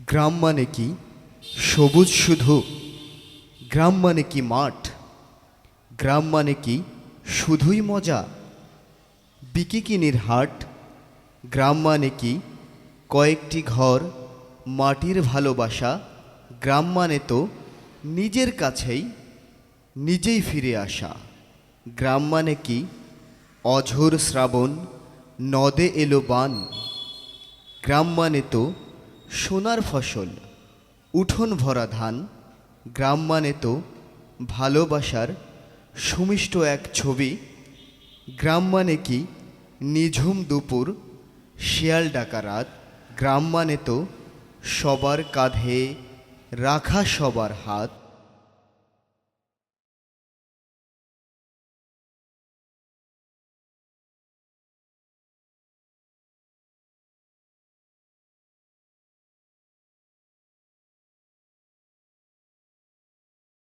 গ্রাম মানে কি সবুজ শুধু? গ্রাম মানে কি মাঠ? গ্রাম মানে কি শুধুই মজা? বিকিকিনির হাট? গ্রাম মানে কি কয়েকটি ঘর, মাটির ভালোবাসা? গ্রাম মানে তো নিজের কাছেই নিজেই ফিরে আসা। গ্রাম মানে কি অঝোর শ্রাবণ, নদে এলো বান? গ্রাম মানে তো সোনার ফসল, উঠোন ভরা ধান। গ্রাম মানে তো ভালোবাসার সুমিষ্ট এক ছবি। গ্রাম মানে কি নিঝুম দুপুর, শিয়াল ডাকা রাত। গ্রাম মানে তো সবার কাঁধে রাখা সবার হাত।